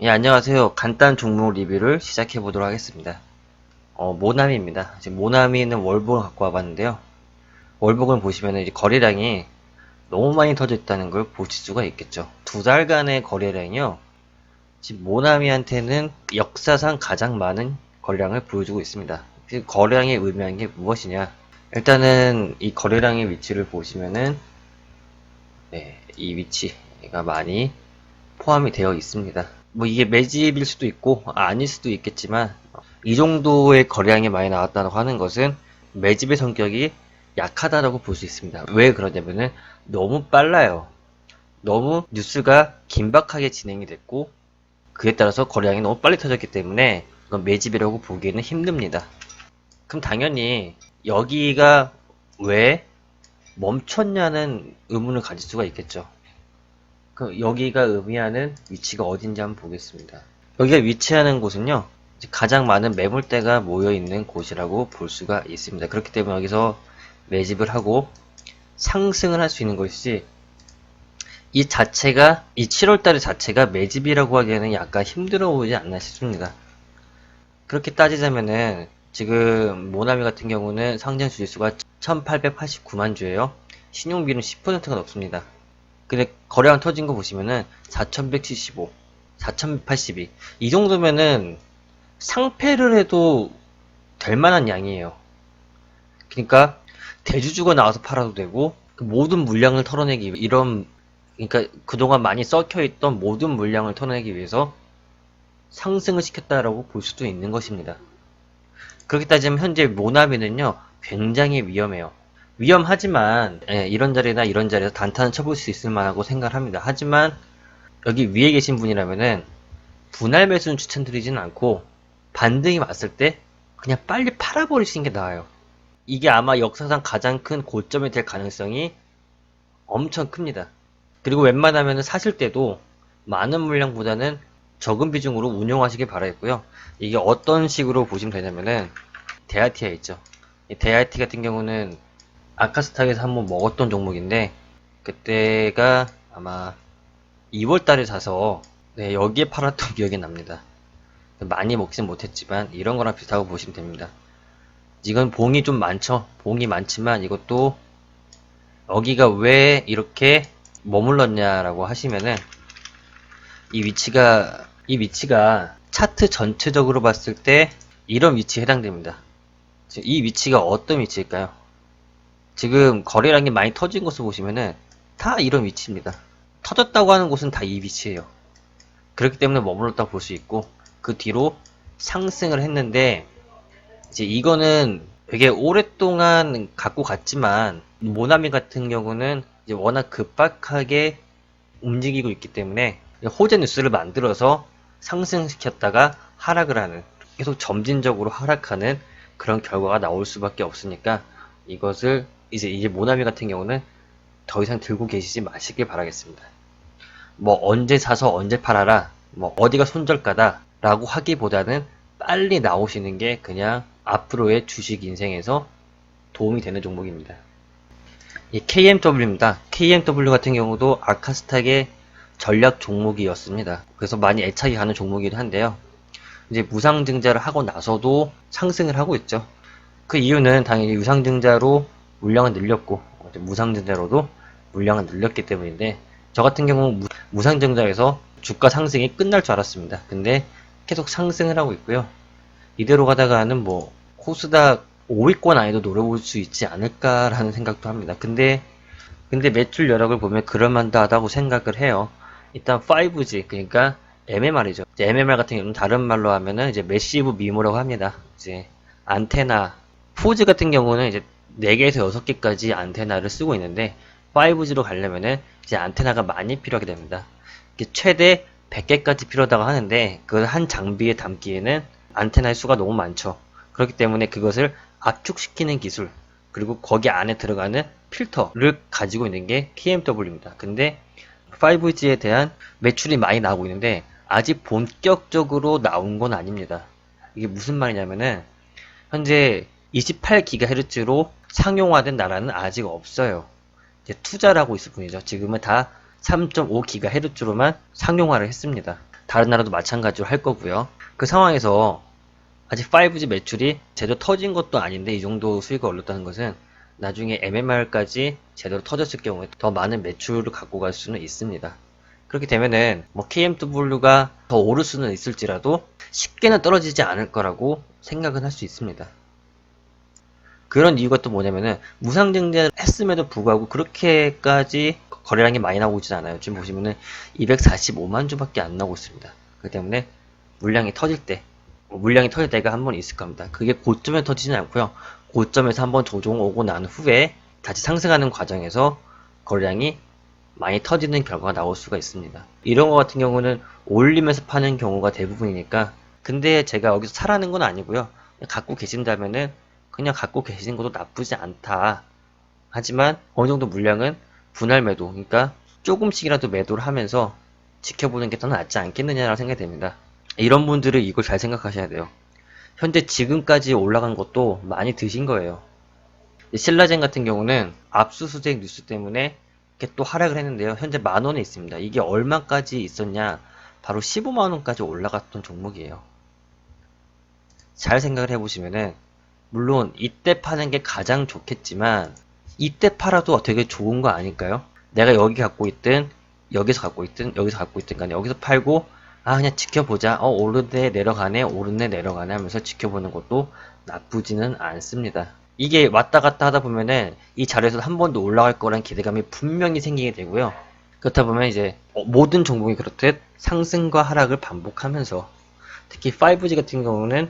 예, 안녕하세요. 간단 종목 리뷰를 시작해 보도록 하겠습니다. 모나미입니다. 지금 모나미는 월봉을 갖고 와봤는데요. 월봉을 보시면 이제 거래량이 너무 많이 터져 있다는 걸 보실 수가 있겠죠. 두 달간의 거래량이요. 지금 모나미한테는 역사상 가장 많은 거래량을 보여주고 있습니다. 거래량이 의미하는 게 무엇이냐? 일단은 이 거래량의 위치를 보시면은 네, 이 위치가 많이 포함이 되어 있습니다. 뭐 이게 매집일 수도 있고 아닐 수도 있겠지만 이 정도의 거래량이 많이 나왔다고 하는 것은 매집의 성격이 약하다라고 볼 수 있습니다. 왜 그러냐면은 너무 빨라요. 너무 뉴스가 긴박하게 진행이 됐고 그에 따라서 거래량이 너무 빨리 터졌기 때문에 이건 매집이라고 보기에는 힘듭니다. 그럼 당연히 여기가 왜 멈췄냐는 의문을 가질 수가 있겠죠. 그 여기가 의미하는 위치가 어딘지 한번 보겠습니다. 여기가 위치하는 곳은요, 가장 많은 매물대가 모여있는 곳이라고 볼 수가 있습니다. 그렇기 때문에 여기서 매집을 하고 상승을 할 수 있는 것이지, 이 7월달 자체가 매집이라고 하기에는 약간 힘들어 보이지 않나 싶습니다. 그렇게 따지자면은, 지금 모나미 같은 경우는 상장 주식수가 1889만 주예요. 신용비는 10%가 넘습니다. 근데 거래량 터진 거 보시면은 4175, 4182. 이 정도면은 상패를 해도 될 만한 양이에요. 그러니까 대주주가 나와서 팔아도 되고 그 모든 물량을 털어내기 그러니까 그동안 많이 썩혀 있던 모든 물량을 털어내기 위해서 상승을 시켰다라고 볼 수도 있는 것입니다. 그렇게 따지면 현재 모나미는요 굉장히 위험해요. 위험하지만 이런 자리나 이런 자리에서 단타는 쳐볼 수 있을 만하고 생각을 합니다. 하지만 여기 위에 계신 분이라면은 분할 매수는 추천드리진 않고 반등이 왔을 때 그냥 빨리 팔아버리시는 게 나아요. 이게 아마 역사상 가장 큰 고점이 될 가능성이 엄청 큽니다. 그리고 웬만하면 사실 때도 많은 물량보다는 적은 비중으로 운용하시길 바라겠고요. 이게 어떤 식으로 보시면 되냐면은 데아티아 있죠. 이 데아티 같은 경우는 아카스탁에서 한번 먹었던 종목인데 그때가 아마 2월달에 사서 여기에 팔았던 기억이 납니다. 많이 먹진 못했지만 이런 거랑 비슷하고 보시면 됩니다. 이건 봉이 좀 많죠. 봉이 많지만 이것도 여기가 왜 이렇게 머물렀냐라고 하시면은 이 위치가 차트 전체적으로 봤을 때 이런 위치에 해당됩니다. 이 위치가 어떤 위치일까요? 지금 거래량이 많이 터진 곳을 보시면은 다 이런 위치입니다. 터졌다고 하는 곳은 다 이 위치예요. 그렇기 때문에 머물렀다고 볼 수 있고 그 뒤로 상승을 했는데 이제 이거는 되게 오랫동안 갖고 갔지만 모나미 같은 경우는 이제 워낙 급박하게 움직이고 있기 때문에 호재 뉴스를 만들어서 상승시켰다가 하락을 하는 계속 점진적으로 하락하는 그런 결과가 나올 수밖에 없으니까 이것을 이제 모나미 같은 경우는 더 이상 들고 계시지 마시길 바라겠습니다. 뭐 언제 사서 언제 팔아라, 뭐 어디가 손절가다 라고 하기보다는 빨리 나오시는 게 그냥 앞으로의 주식 인생에서 도움이 되는 종목입니다. 이 KMW입니다. KMW 같은 경우도 아카스탁의 전략 종목이었습니다. 그래서 많이 애착이 가는 종목이긴 한데요. 이제 무상증자를 하고 나서도 상승을 하고 있죠. 그 이유는 당연히 유상증자로 물량을 늘렸고 무상증자로도 물량을 늘렸기 때문인데 저 같은 경우 무상증자에서 주가 상승이 끝날 줄 알았습니다. 근데 계속 상승을 하고 있고요. 이대로 가다가는 뭐 코스닥 5위권 안에도 노려볼 수 있지 않을까라는 생각도 합니다. 근데 매출 여력을 보면 그럴만하다고 생각을 해요. 일단 5G 그러니까 MMR이죠. MMR 같은 경우는 다른 말로 하면은 이제 매시브 미모라고 합니다. 이제 안테나 4G 같은 경우는 이제 4개에서 6개까지 안테나를 쓰고 있는데 5G로 가려면은 이제 안테나가 많이 필요하게 됩니다. 최대 100개까지 필요하다고 하는데 그걸 한 장비에 담기에는 안테나의 수가 너무 많죠. 그렇기 때문에 그것을 압축시키는 기술 그리고 거기 안에 들어가는 필터를 가지고 있는 게 KMW입니다. 근데 5G에 대한 매출이 많이 나오고 있는데 아직 본격적으로 나온 건 아닙니다. 이게 무슨 말이냐면은 현재 28GHz로 상용화된 나라는 아직 없어요. 이제 투자를 하고 있을 뿐이죠. 지금은 다 3.5GHz로만 상용화를 했습니다. 다른 나라도 마찬가지로 할 거고요. 그 상황에서 아직 5G 매출이 제대로 터진 것도 아닌데 이 정도 수익을 올렸다는 것은 나중에 MMR까지 제대로 터졌을 경우에 더 많은 매출을 갖고 갈 수는 있습니다. 그렇게 되면은 뭐 KMW가 더 오를 수는 있을지라도 쉽게는 떨어지지 않을 거라고 생각은 할 수 있습니다. 그런 이유가 또 뭐냐면은 무상증자를 했음에도 불구하고 그렇게까지 거래량이 많이 나오고 있진 않아요. 지금 보시면은 245만 주밖에 안 나오고 있습니다. 그렇기 때문에 물량이 터질 때가 한 번 있을 겁니다. 그게 고점에 터지진 않고요. 고점에서 한번 조정 오고 난 후에 다시 상승하는 과정에서 거래량이 많이 터지는 결과가 나올 수가 있습니다. 이런 거 같은 경우는 올리면서 파는 경우가 대부분이니까, 근데 제가 여기서 사라는 건 아니고요. 갖고 계신다면은 그냥 갖고 계시는 것도 나쁘지 않다. 하지만 어느 정도 물량은 분할 매도, 그러니까 조금씩이라도 매도를 하면서 지켜보는 게 더 낫지 않겠느냐라고 생각이 됩니다. 이런 분들은 이걸 잘 생각하셔야 돼요. 현재 지금까지 올라간 것도 많이 드신 거예요. 신라젠 같은 경우는 압수수색 뉴스 때문에 이렇게 또 하락을 했는데요. 현재 10,000원에 있습니다. 이게 얼마까지 있었냐? 바로 15만원까지 올라갔던 종목이에요. 잘 생각을 해보시면은, 물론 이때 파는 게 가장 좋겠지만 이때 팔아도 되게 좋은 거 아닐까요? 내가 여기 갖고 있든 여기서 갖고 있든 여기서 갖고 있든 간에 여기서 팔고 그냥 지켜보자, 오르네 내려가네 오르네 내려가네 하면서 지켜보는 것도 나쁘지는 않습니다. 이게 왔다 갔다 하다 보면은 이 자리에서 한 번 더 올라갈 거란 기대감이 분명히 생기게 되고요. 그렇다 보면 이제 모든 종목이 그렇듯 상승과 하락을 반복하면서, 특히 5G 같은 경우는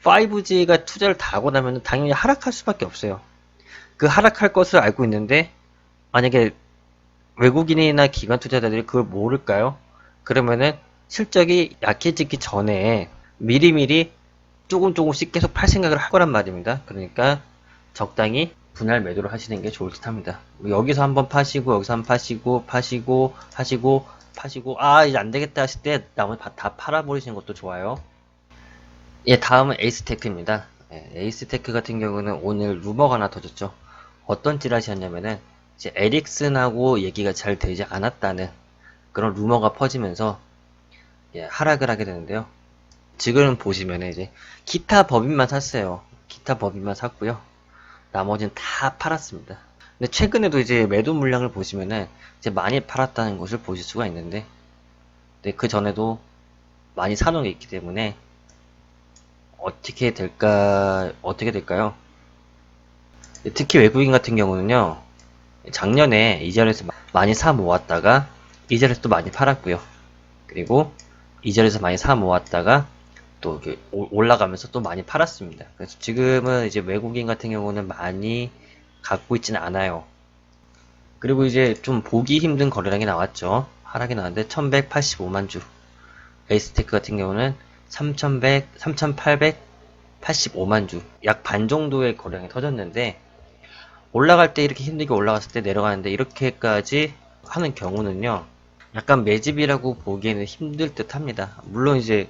5G가 투자를 다 하고 나면 당연히 하락할 수밖에 없어요. 그 하락할 것을 알고 있는데 만약에 외국인이나 기관 투자자들이 그걸 모를까요? 그러면은 실적이 약해지기 전에 미리미리 조금씩 계속 팔 생각을 할 거란 말입니다. 그러니까 적당히 분할 매도를 하시는 게 좋을 듯 합니다. 여기서 한번 파시고 여기서 한번 파시고 이제 안 되겠다 하실 때 나머지 다 팔아버리시는 것도 좋아요. 예, 다음은 에이스테크입니다. 에이스테크 같은 경우는 오늘 루머가 하나 터졌죠. 어떤 찌라시였냐면은 이제 에릭슨하고 얘기가 잘 되지 않았다는 그런 루머가 퍼지면서 하락을 하게 되는데요. 지금 보시면은 이제 기타 법인만 샀어요. 기타 법인만 샀고요. 나머지는 다 팔았습니다. 근데 최근에도 이제 매도 물량을 보시면은 이제 많이 팔았다는 것을 보실 수가 있는데, 그 전에도 많이 사놓은 게 있기 때문에 어떻게 될까요? 특히 외국인 같은 경우는요, 작년에 이 자리에서 많이 사 모았다가 이 자리에서 또 많이 팔았고요. 그리고 이 자리에서 많이 사 모았다가 또 올라가면서 또 많이 팔았습니다. 그래서 지금은 이제 외국인 같은 경우는 많이 갖고 있지는 않아요. 그리고 이제 좀 보기 힘든 거래량이 나왔죠. 하락이 나왔는데 1185만 주. 에이스테크 같은 경우는 3885만 주. 약 반 정도의 거래량이 터졌는데, 올라갈 때 이렇게 힘들게 올라갔을 때 내려가는데 이렇게까지 하는 경우는요, 약간 매집이라고 보기에는 힘들 듯 합니다. 물론 이제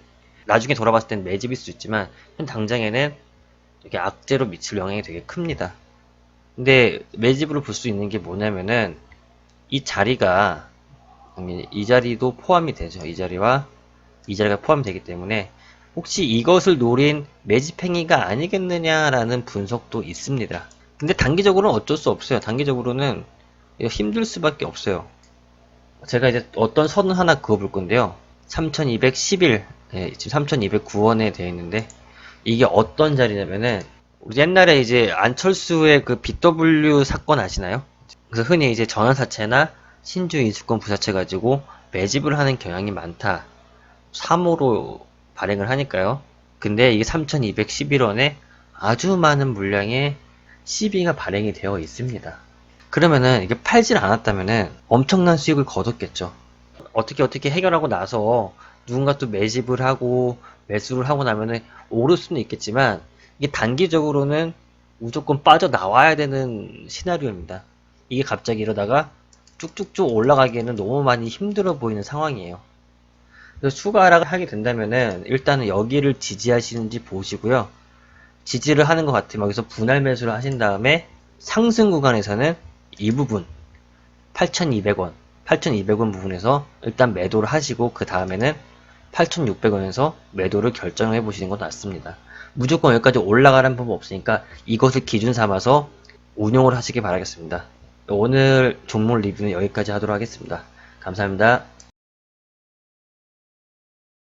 나중에 돌아봤을 땐 매집일 수 있지만 현 당장에는 이렇게 악재로 미칠 영향이 되게 큽니다. 근데 매집으로 볼 수 있는 게 뭐냐면은 이 자리가, 이 자리도 포함이 되죠. 이 자리와 이 자리가 포함이 되기 때문에 혹시 이것을 노린 매집 행위가 아니겠느냐라는 분석도 있습니다. 근데 단기적으로는 어쩔 수 없어요. 단기적으로는 힘들 수밖에 없어요. 제가 이제 어떤 선을 하나 그어볼 건데요. 3211, 지금 3209원에 되어 있는데, 이게 어떤 자리냐면은 우리 옛날에 이제 안철수의 그 BW 사건 아시나요? 그래서 흔히 이제 전환사채나 신주 인수권 부사채 가지고 매집을 하는 경향이 많다. 3호로 발행을 하니까요. 근데 이게 3211원에 아주 많은 물량의 CB가 발행이 되어 있습니다. 그러면은 이게 팔질 않았다면은 엄청난 수익을 거뒀겠죠. 어떻게 해결하고 나서 누군가 또 매집을 하고 매수를 하고 나면은 오를 수는 있겠지만, 이게 단기적으로는 무조건 빠져나와야 되는 시나리오입니다. 이게 갑자기 이러다가 쭉쭉쭉 올라가기에는 너무 많이 힘들어 보이는 상황이에요. 그래서 추가 하락을 하게 된다면은 일단은 여기를 지지하시는지 보시고요. 지지를 하는 것 같으면 여기서 분할 매수를 하신 다음에 상승 구간에서는 이 부분 8,200원, 8,200원 부분에서 일단 매도를 하시고 그 다음에는 8,600원에서 매도를 결정해 보시는 것 같습니다. 무조건 여기까지 올라가라는 법 없으니까 이것을 기준 삼아서 운용을 하시기 바라겠습니다. 오늘 종목 리뷰는 여기까지 하도록 하겠습니다. 감사합니다.